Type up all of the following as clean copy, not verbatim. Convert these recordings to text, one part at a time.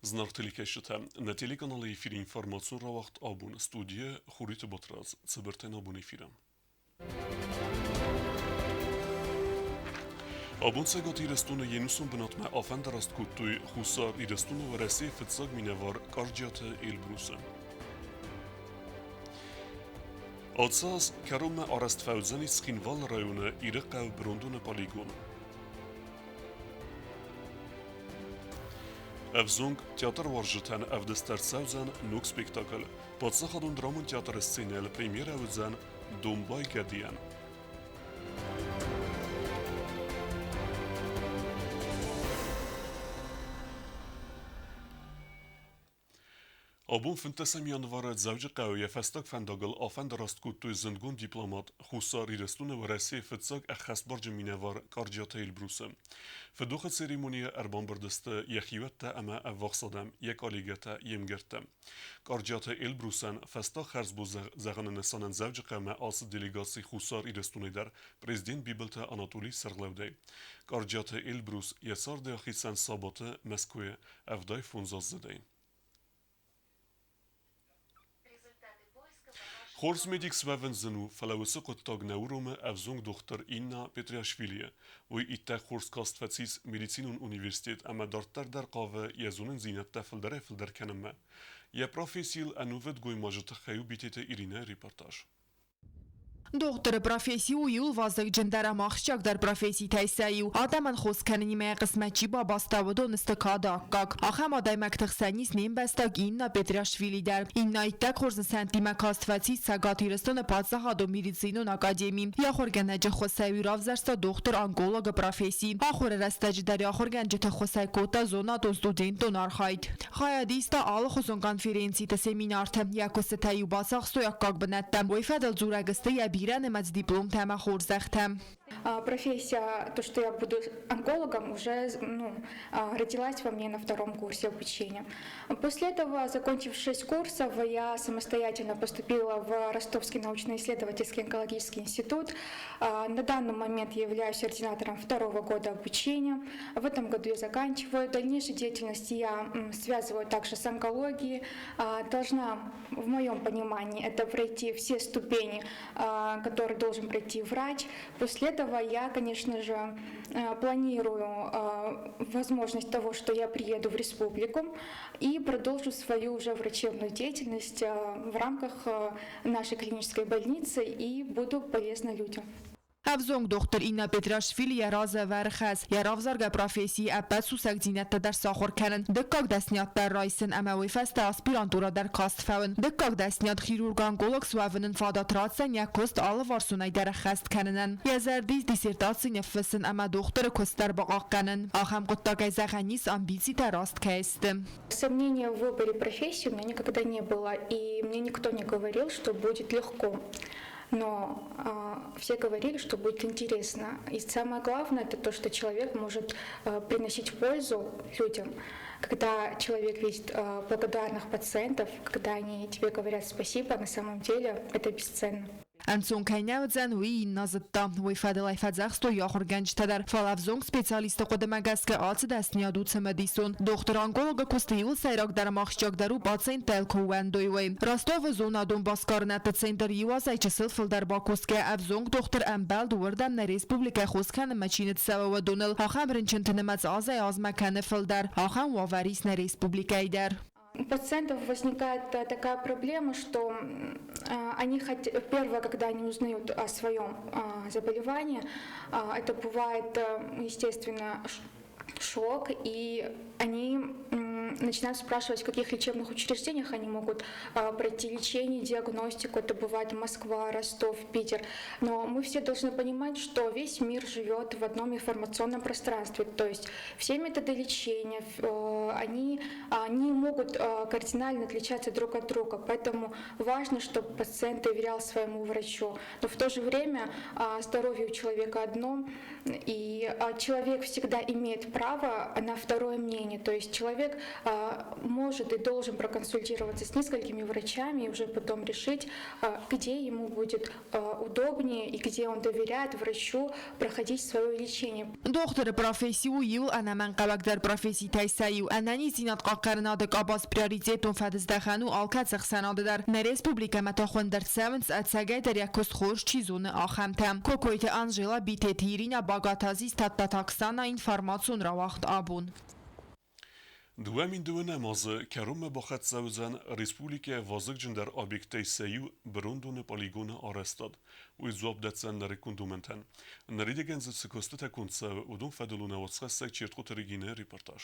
Знак телекешите на телеканалы эфире информацию равахт абун студия Хурит Батраз цибертен абун эфира. Abun segat irestune yenusun benatme afenderast kuttuy husab irestune veresi fetsag minevar karjate Elbrus'e. Adsaz karume arestfevzeni Schinval rayonu irqav brondune poligon. Evzung teatr varjeten evdester sevzen nuk spektakl. Patsahadun dramın teatr scenel premier evzen Dombay Gediyen. Abun fintesem yanvarı zavcı qawiye festak fendagal afenderast kuttuy zindgun diplomat Husar irestune veresi fetsag ekhasbarj minevar karjate Elbrus'e. Fedukhet seremoniye erban berdeste yekhivette ama evvaksadem yekaligete yemgerte. Karjate Elbrus'en festak herzbu zagane nesanen zavcı qawme as delegasi Husar irestune der Prezident Bibelte Anatoli Serglevdey. Karjate Elbrus yesar de khitsen sabate Moskve evday funzazdey. Horz medic svevenzenu falawysoko tagneurume evzung dochter Inna Petriashvili, wo itta Horskast Fatsis Medizinun Universitet ama dartar der qave yazunen zinette filder kenemme. Ya profesil anuvet goy majete khayu bitete Irine reportaj. دختر پروفسی و یول وازگ جندر ماخشک در پروفسی تایسایو آدمان خوز کننی می قسمتی با باستاودو نستکادا کاک آخه مادای مکتخ سنیس نیم بستاگ این پتراشویلی در این نایتک خورز سنتی مکاست فتی سگاتی رستون پادزه هادو میریزینون اکادمی یا خورگنج خوسایوی رافزرستا دختر آنگولوگ پروفسی آخور رستج در آخورگنج تخوسای کوتا زونا دو استودنتو نارخاید خایدیستا آل خوزون کنفرنسی تسمینارت یکوستایو باساخ سو یکاگ بنتم وی فدل زورگسته یبیرن مز диплом тема хурзахтам. Профессия, то, что я буду онкологом, уже родилась во мне на втором курсе обучения. После этого, закончив 6 курсов, я самостоятельно поступила в Ростовский научно-исследовательский онкологический институт. На данный момент я являюсь ординатором второго года обучения. В этом году я заканчиваю. Дальнейшую деятельность я связываю также с онкологией. Должна, в моем понимании, это пройти все ступени, которые должен пройти врач. После этого я, конечно же, планирую возможность того, что я приеду в республику и продолжу свою уже врачебную деятельность в рамках нашей клинической больницы и буду полезна людям. افزونگ دختر اینا پتراشویلی یراز ورخز یراوزارگ پروفسی ابسو سگزینت در ساخور کنن دکاک دستنیات در رایسن اموی فست آسپیرانتورا در کاست فون دکاک دستنیات خیرورگانگولوگ سوافنن فادات راتسن یا کست آل وارسونای در خست کنن یزردیز دیسیرتاتسی نفسن اما دختر کستر باقاق کنن آخم قطاقای زغنیس амбиции راست کهست. Сомнения в выборе профессии у меня никогда не было, и мне никто не говорил, что будет легко. Но все говорили, что будет интересно. И самое главное, это то, что человек может приносить пользу людям. Когда человек видит благодарных пациентов, когда они тебе говорят спасибо, на самом деле это бесценно. انسون کینه زن وی نازتا وی فدلای فزخستو یا خورگنج تدر فالافزونگ سپیسیالیست خود مگس که آت دست نیادو تمدیسون دکتر آنگولوگ کستیول سیراک در ماخشجاک درو باتسین تلکو وندوی وی راستو و زونا دون باسکارنت پتسین یواز ایچه سلفل در باکوس که افزونگ دکتر امبل دوردم نه ریسپوبلیک خوزکن مچینت سوا و دونل آخم رنچنت نمز آزای آزمکن فل در آخم واوریس نه ریسپوبلیک ایدر У пациентов возникает такая проблема, что они хотят, первое, когда они узнают о своем заболевании, это бывает, естественно, шок, и они начинают спрашивать, в каких лечебных учреждениях они могут пройти лечение, диагностику. Это бывает Москва, Ростов, Питер. Но мы все должны понимать, что весь мир живет в одном информационном пространстве. То есть все методы лечения, они не могут кардинально отличаться друг от друга. Поэтому важно, чтобы пациент доверял своему врачу. Но в то же время здоровье у человека одно, и человек всегда имеет право на второе мнение. То есть человек может и должен проконсультироваться с несколькими врачами и уже потом решить, где ему будет удобнее и где он доверяет врачу проходить свое лечение. دکتر پروفسی و یول انا من قبق در پروفسی تایسایو انانی زینات قاقرنادک آباز پریاریزیتون فدزدخانو آلکت سخسناده در نریسپوبلیکا متاخون در سونس اتساگای در یکوست خوش چیزون آخمتم کوکویت آنجلا بیت تیرینا باگاتازیز تاتا تاکسانا اینفارماسیون را وقت آبون. دوامین دو نماز کروم باخت زوزن ریسپولیکا وازق جندر آبیکتی سیو بروندون پالیگون آرستاد و زواب دتسن در کندومنتن نریده گنز سکسته تکند سو و دون فدلون واسخه چیرت قطرگینه ریپورتاج.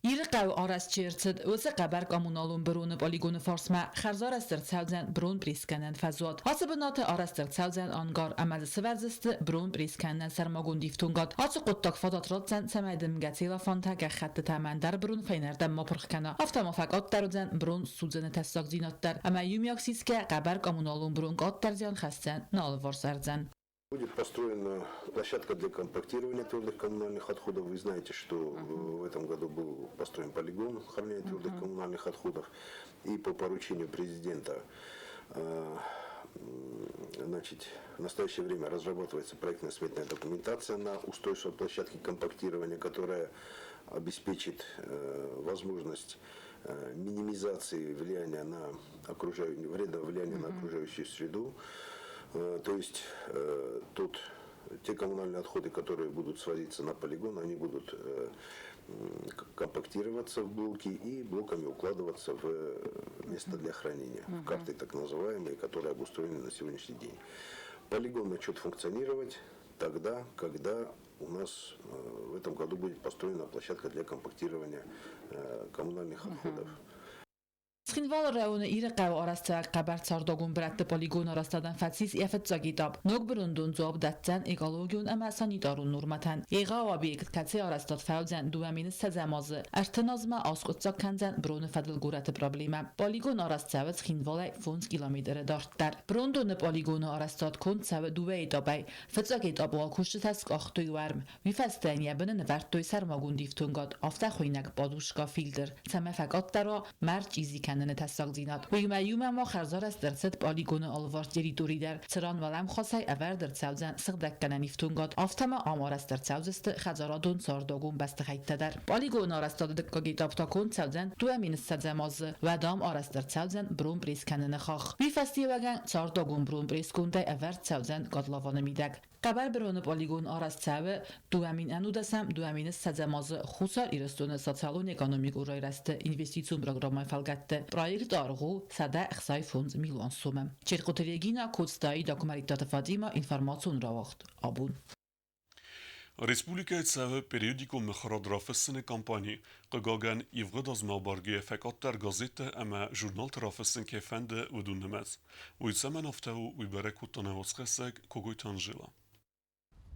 Իրყավ արասչերցդ ոծը կաբար կոմունալուն բրունը պոլիգոնը ֆորսմա խարզար աստրցավզան բրուն պրիսկանեն ֆազոտ հասաբնատը արաստրցավզան անգար ամազը սվերձստը բրուն պրիսկանեն սարմագուն դիվտունգատ հացը կոտտակ ֆոտոտրոցան սամայդմ գացիլա ֆոնտակա խատը թամանդար բրուն ֆայներդամ մոփրխկանա ավտոմոֆակոտ տարուձան բրուն սուձենը տեսակ զինոտտար ամա յումյոքսիսկե կաբար կոմունալուն բրուն կոտտարզյան խասցան նալվորսարձան. Будет построена площадка для компактирования твердых коммунальных отходов. Вы знаете, что в этом году был построен полигон хранения твердых коммунальных отходов. И по поручению президента значит, в настоящее время разрабатывается проектная сметная документация на устройство площадки компактирования, которая обеспечит возможность минимизации влияния на вредного влияния на окружающую среду. То есть тут те коммунальные отходы, которые будут свозиться на полигон, они будут компактироваться в блоки и блоками укладываться в место для хранения, в карты так называемые, которые обустроены на сегодняшний день. Полигон начнет функционировать тогда, когда у нас в этом году будет построена площадка для компактирования коммунальных отходов. Схинвал районы Ирқав арасында қабар цардагун братты полигон арасынан фатсис яфетзагидаб ног брундун зоб датсан экологиун ама санитарун нурматан эга объект катсе арастад фаузан дуамин сазамазы артназма асқутсак канзан брун фадл гурат проблема полигон арастав схинвал 5 километр дартар брундун полигон арастад кон сав дувей dabei фетзагидаб wal kusht task achtu warm wie fastan yabnen vartoy sarmagun diftungat afta khoinak badushka filter same fakat dara march izi کنن تساق زینات و یوم ما خرزار است درصد پالیگون آلوار تریتوری در سران ولم خاصای اول در سوزن سقدک کنن افتونگات آفتما آمار است در سوزست خزارادون سارداگون بسته خیت در پالیگون آرستاد دکا گیتاب تا کن سوزن دو امین سزماز و دام آرست در سوزن برون پریس کنن خاخ وی فستی وگن سارداگون برون پریس کنده اول سوزن گادلاوان میدک قبل برون پالیگون آرست سوه دو امین انودسم دو امین سزماز خصار ایرستون ساتالون اکونومیک اورای رست اینوستیسیون پروگرام فلگت Proiect dargu sada xsay fond milyon sumem. Çerkoteregina kodstay dokumentat Fadima informațion rawacht. Abun. Республика цаве периодикум мехарадрафсны кампании قگاگن یفقد از مابارگی فقط در گازیت اما ژورنال ترافسن که فند و دونمز و یسمن افته و برکوت تنوسخسک کوگوی تنجلا.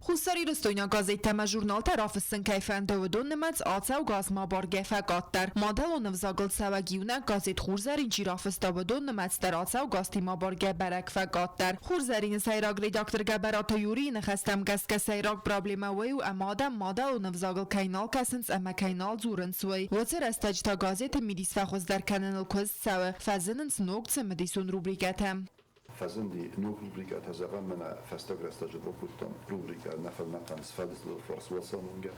خوستاری رستوینا گازیت ما ژورنال ترافسن کیفند و دونمز آتا و گاز ما بارگه فقط در مادل و نوزاگل سواگیونه گازیت خورزرین چی رافستا و دونمز در آتا و گازتی ما بارگه برک فقط در خورزرین سیراگ ریداکتر گبرات یوری نخستم گز که سیراگ پرابلیموی و امادم مادل و نوزاگل کینال کسنس اما کینال زورنسوی و تر استاج تا گازیت میدیس فخوز در کننل کز سوا فزننس نوکت مدیسون روبریگتم. Fazendo no rubricata zaramana fasta grasta de bokutam rubrica na falnatan sfadlo forswasanunga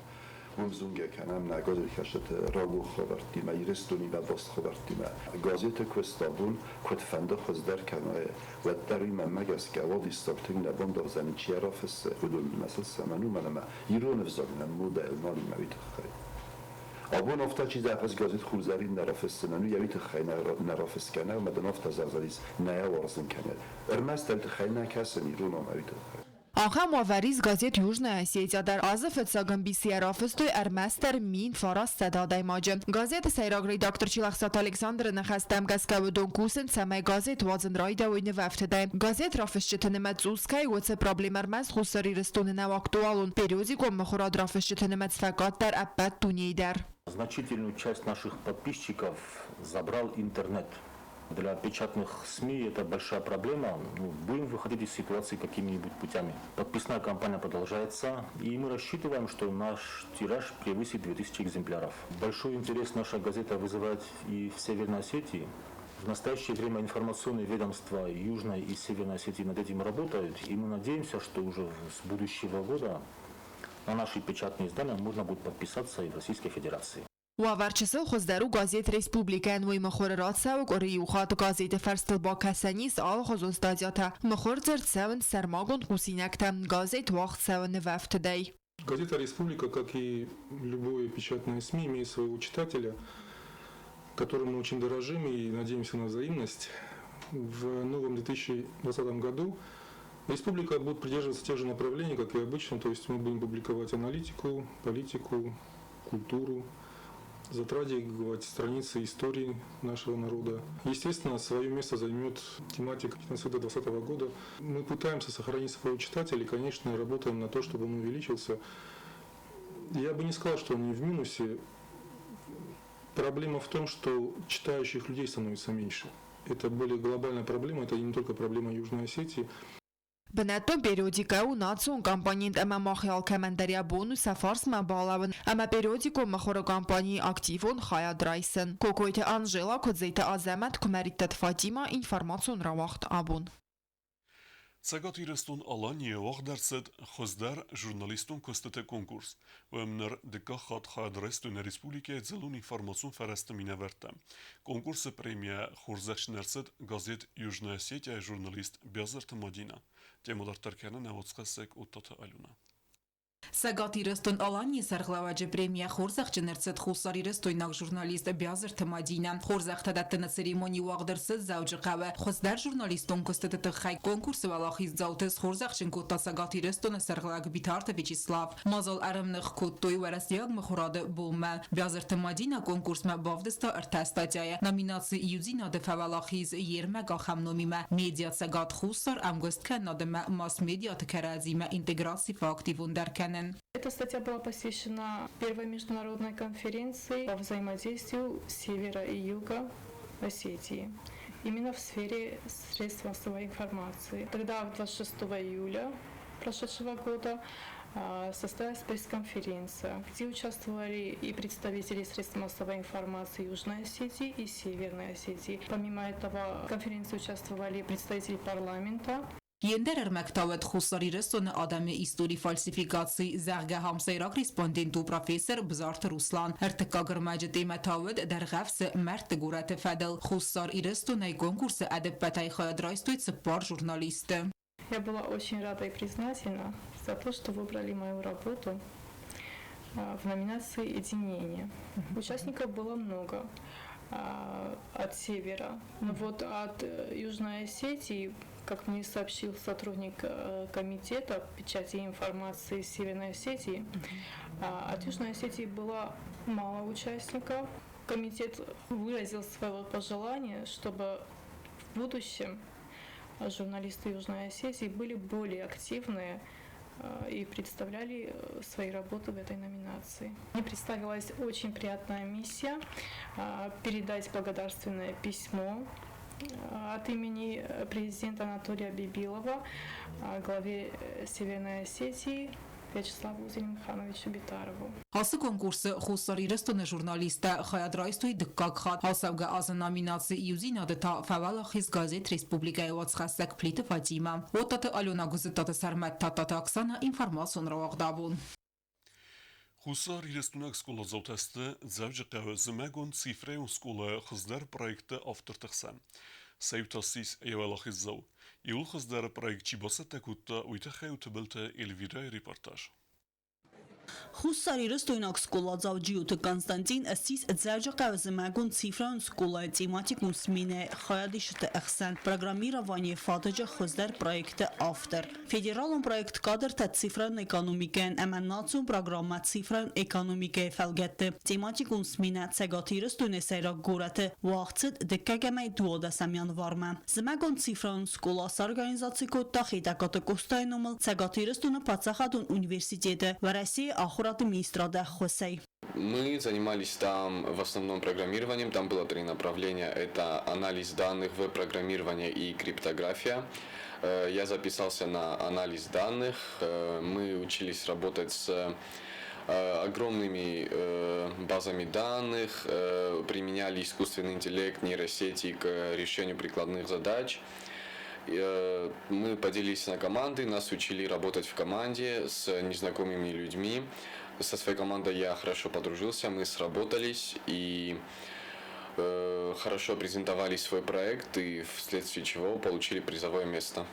umzunga kanam na gazet khashat rago khabarti ma irestoni va bost khabarti ma gazet Istanbul kod fanda khozdar kanaya va dari ma magas kawad istaqtin la banda zamichira fas hudul masal samanu malama iron vzagna model mali mavit khay Abun ofta چیز افز گازیت خوزاری نرافستن و یویت خینا نرافست کنه و مدن افتا زرزالیز نیا ورزن کنه ارمز تلت خینا کسی نیرون آمویت آخه مواریز گازیت یوژن اسیزا در آزفت ساگن بیسی رافستوی ارمستر مین فاراست صدادای ماجن گازیت سیراگ ریداکتر چیلخسات الکساندر نخستم گسکه و دونکوسن سمه گازیت وازن رایده و نوفته گازیت رافستشتن مدزوسکای و چه پرابلم ارمز خوصاری رستون نو اکتوالون периодиком مخوراد رافستشتن مدفقات در ابد دنیای در Значительную часть наших подписчиков забрал интернет. Для печатных СМИ это большая проблема. Будем выходить из ситуации какими-нибудь путями. Подписная кампания продолжается, и мы рассчитываем, что наш тираж превысит 2000 экземпляров. Большой интерес наша газета вызывает и в Северной Осетии. В настоящее время информационные ведомства Южной и Северной Осетии над этим работают, и мы надеемся, что уже с будущего года на наши печатные издания можно будет подписаться и в Российской Федерации. وآورچسل خزدرو گازیت ریسپوبلیکن وی مخوررات سوگ اوری وخات گازیت فرستل با کسانیس آل خزوز دادیاتا مخور زرد سون سرماغون خوسینکتم گازیت وقت سون وفت دی. Газета «Республика», как и любое печатное СМИ, имеет своего читателя, которым мы очень дорожим и надеемся на взаимность. В новом 2020 году «Республика» будет придерживаться тех же направлений, как и обычно, то есть мы будем публиковать аналитику, политику, культуру, затрагивать страницы истории нашего народа. Естественно, свое место займет тематика геноцида 2020 года. Мы пытаемся сохранить своего читателя и, конечно, работаем на то, чтобы он увеличился. Я бы не сказал, что он не в минусе. Проблема в том, что читающих людей становится меньше. Это более глобальная проблема, это не только проблема Южной Осетии. بناتون پریودیکا و ناتسون کمپانیند اما ماخیال کمندریا بونو سفارس ما بالاون اما پریودیکو مخور کمپانی اکتیفون خایا درایسن کوکویت آنجلا کدزیت آزمت کمریت فاطیما اینفورماسیون را وقت آبون. Цагат ирестун Алания вахдерсет хоздер журналистун костете конкурс. Вемнер дека хат хадрестун республике зелун информацион фарастамина верта. Конкурс премия хорзачнерсет газет Южная Осетия журналист Бязарт Мадина. Темадар Таркана наводскасек уттата алюна. Սագատի ռեստոն Ալանի սարղլավաջը պրեմիա խորզախ ջներցետ խուսարի ռեստոյնակ ժուրնալիստ Բյազր Թմադինա խորզախ տադատնը ցերեմոնի ուաղդրսը զավջը խավը խոսդար ժուրնալիստոն կստտը տխայ կոնկուրսը վալախից զաուտես խորզախ շնկոտա սագատի ռեստոնը սարղլակ բիթարտը Վիչիսլավ մազալ արամնխ կոտոյ վարասյակ մխորադը բոմը Բյազր Թմադինա կոնկուրսը բավդստա արտաստատյայը նոմինացի յուզինա դեֆավալախից երմեկ ախամնոմիմը մեդիա սագատ խուսար ամգոստքան նադմը մաս մեդիա թքարազիմը ինտեգրացիվ ակտիվ ունդարքան. Эта статья была посвящена первой международной конференции по взаимодействию Севера и Юга Осетии, именно в сфере средств массовой информации. Тогда, 26 июля прошедшего года, состоялась пресс-конференция, где участвовали и представители средств массовой информации Южной Осетии и Северной Осетии. Помимо этого, в конференции участвовали представители парламента. Yender ermektavet xusari restone adamı istori falsifikasi zerge hamsayrak respondentu profesör Bzart Ruslan ertika gırmacı temetavet der gafse mert gurate fedel xusar irestone konkursu edep petay xayadraistoit spar журналисты. Я была очень рада и признательна за то, что выбрали мою работу в номинации «Единение». Участников было много от севера, но вот от Южной Осетии, как мне сообщил сотрудник комитета печати и информации Северной Осетии, от Южной Осетии было мало участников. Комитет выразил свое пожелание, чтобы в будущем журналисты Южной Осетии были более активные и представляли свои работы в этой номинации. Мне представилась очень приятная миссия передать благодарственное письмо от имени президента Анатолия Бибилова главе Северной Осетии Вячеславу Зелимхановичу Битарову. Hası konkursu xusari restone jurnaliste xayadraistoy dıkkak xat hasavga azı nominasi yuzinadı ta favala xiz gazet Respublikaya vatsxassak pliti Fatima. Otatı Alona Guzitatı Sarmat Tatata Aksana informasyon ravaqdabun. Хусар ирестунак скола заутесте завжди зимегон цифреун скола хыздар проекты автортықсан. Саютасис евалахиззау. Иул хыздар проект чибаса такутта уйтахаю тыбылта Эльвира репортаж. Խուսարի ռստոյնակ սկոլածավ ջիութը Կոնստանտին ասիս ձարջը կավզմագուն ցիֆրան սկոլա թեմատիկուն սմինե խայադիշտը əxsən պրոգրամիրավանի ֆատոջը խոզդար պրոյեկտը ավտոր ֆեդերալն պրոյեկտ կադրտը ցիֆրան էկոնոմիկան əmənnatsın պրոգրամա ցիֆրան էկոնոմիկե ֆəlgətdə թեմատիկուն սմինə ցեգաթի ռստոյնե սայրակ գորատը վաղցդ դկկամայ դուոդա սամյան վարմա զմագուն ցիֆրան սկոլա սարգանիզացիկո տախիտակոտը կոստայնոմլ ցեգաթի ռստոյնը բացախատուն ունիվերսիտետը վարասի ախորատը միստրադա խոսեի Мы занимались там в основном программированием, там было 3 направления, это анализ данных, веб-программирование и криптография. Я записался на анализ данных, мы учились работать с огромными базами данных, применяли искусственный интеллект, нейросети к решению прикладных задач. Мы поделились на команды, нас учили работать в команде с незнакомыми людьми. Со своей командой я хорошо подружился, мы сработались и хорошо презентовали свой проект, и вследствие чего получили призовое место.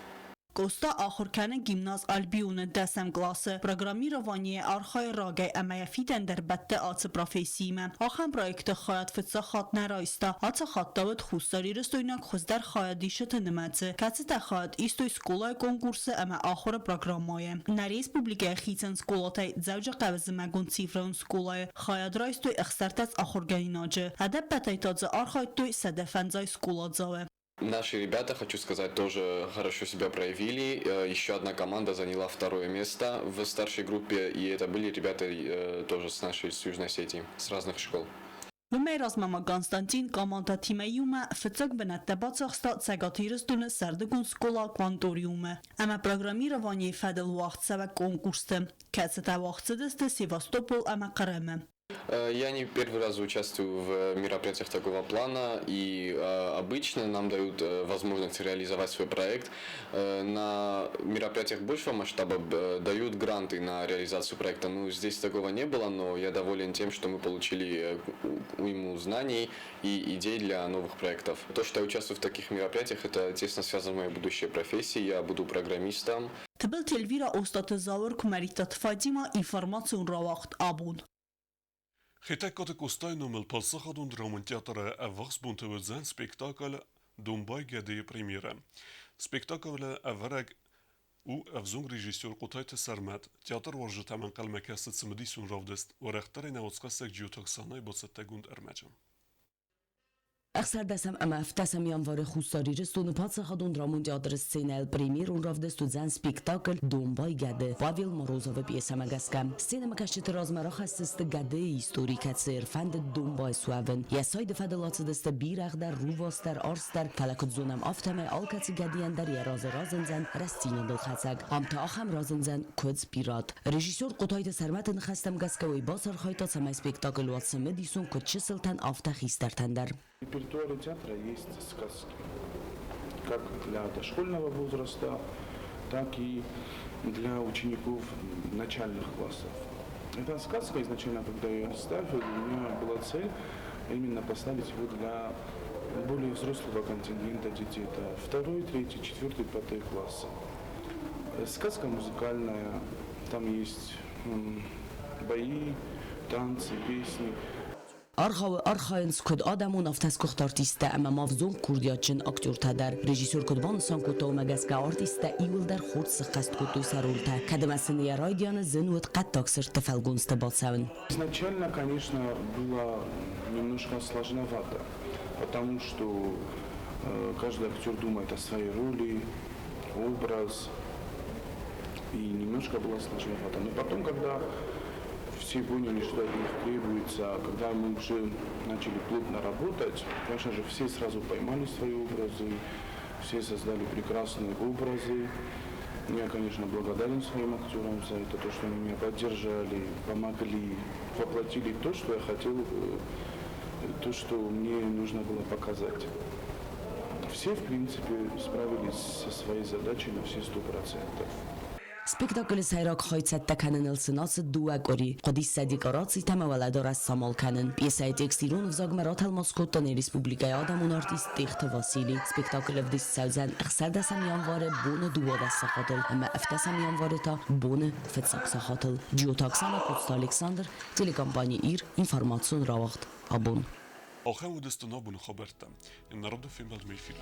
Կոստա ախորքանը գիմնազ ալբիունը դասեմ կլասը պրոգրամիրովանի է արխայ ռագայ ամայաֆիտ էնդերբատտե ացը պրոֆեսիիմը ախան պրոյեկտը խայատ ֆծա խատներ այստա ացը խատտավըտ խուսարիրը ստոյնակ խոզդար խայադիշը թնմացը կացը տա խայատ իստոյ սկոլայ կոնկուրսը ամա ախորը պրոգրամայ է նարի ռեսպուբլիկայ խիցն սկոլոտայ ձավջը կավզը մագուն ցիֆրոն սկոլայ խայադրայ ստոյ էխսարտած ախորգայինաջը հադապ պատայտածը արխայտոյ սադեֆանձայ սկոլածավը Наши ребята, хочу сказать, тоже хорошо себя проявили. Еще одна команда заняла 2-е место в старшей группе, и это были ребята тоже с нашей с Южной Осетии, с разных школ. Մերազ մամա Կոնստանտին կոմանտա թիմեյումը ֆծակ բնատաբացող ստա ցագաթիրստունը սարդգուն սկոլա կվանտորիումը ամա պրոգրամիրովանի ֆադել վախցավա կոնկուրսը կացտա վախցդստը Սևաստոպոլ ամա Крыма. Я не первый раз участвую в мероприятиях такого плана, и обычно нам дают возможность реализовать свой проект. На мероприятиях большего масштаба дают гранты на реализацию проекта. Ну, здесь такого не было, но я доволен тем, что мы получили уйму знаний и идей для новых проектов. То, что я участвую в таких мероприятиях, это тесно связано с моей будущей профессией. Я буду программистом. Тбыл Тельвира Остатызаур Кумаритат Фадима информацию равахт абун. Хитек костайном البالصخدون درامون تياتر أفغس بونتوزان سبيكتاكل دومباي جدي بريميرا سبيكتاكل أفرق و أفزون ريجيسيور قطايت سرمات تياتر ورجة من قلمة كاسة سمديسون رافدست ورختري نوتسقسك جيوتاكساناي بوتستاقوند أرماجم أخسر دسم أما افتسم ينوار خوستاری رستون پادسخادون درامون تیاتر سینل پریمیر اون رافدست و زن سپیکتاکل دومبای گده پاویل موروزاو پیسم اگسکم سینما کشت رازمرا خستست گده هیستوریکت سرفند دومبای سوون یا ساید فدلات دست بیرق در رواستر آرستر تلکت زونم آفتمه آلکت گدیان در یه رازنزن رستین دل خسگ هم تا آخم رازنزن کدز پیرات رژیسور قطایت سرمتن خستم گسکوی باسر خایتا سمای سپیکتاکل واتسمه دیسون کد چسلتن آفتخیسترتندر В репертуаре театра есть сказки, как для дошкольного возраста, так и для учеников начальных классов. Эта сказка изначально, когда я ее ставил, у меня была цель именно поставить его для более взрослого контингента детей. Это 2, 3, 4, 5 классы. Сказка музыкальная, там есть бои, танцы, песни. Arxayın kod adamon aftaskux artiste ama mavzun kurdiyatçın aktör tadar rejissör kodban sankoto magaska artiste iwildar khurt sıqast kotu sarulta kadmasini yaraydiyanı zinut qattaksir tafalgunsta batsavn. Изначально, конечно, было немножко сложновато, потому что каждый актер думает о своей роли, образ, и немножко было сложновато. Но потом, когда все поняли, что от них требуется, когда мы уже начали плотно работать, конечно же, все сразу поймали свои образы, все создали прекрасные образы. Я, конечно, благодарен своим актерам за это, то, что они меня поддержали, помогли, воплотили то, что я хотел, то, что мне нужно было показать. Все, в принципе, справились со своей задачей на все 100%. سپیکتاکل سایراک خواهد تکنن السناس دو اگری قدیس صدیقاراتی تمولدار از سامال کنن پیسای تکسیرون وزاگ مرات الماسکوتان ریسپوبلیکای آدمون آرتیست تخت واسیلی سپیکتاکل افدیس سوزن اخسر دستم یانواره بون دو دست خاطل اما افتسم یانواره تا بون فتساکس خاطل جیوتاکسان پوست الکساندر تلکامپانی ایر اینفرماسیون را وقت آبون آخر ودستنا بون خبرتم این نرد فیلم الميفيل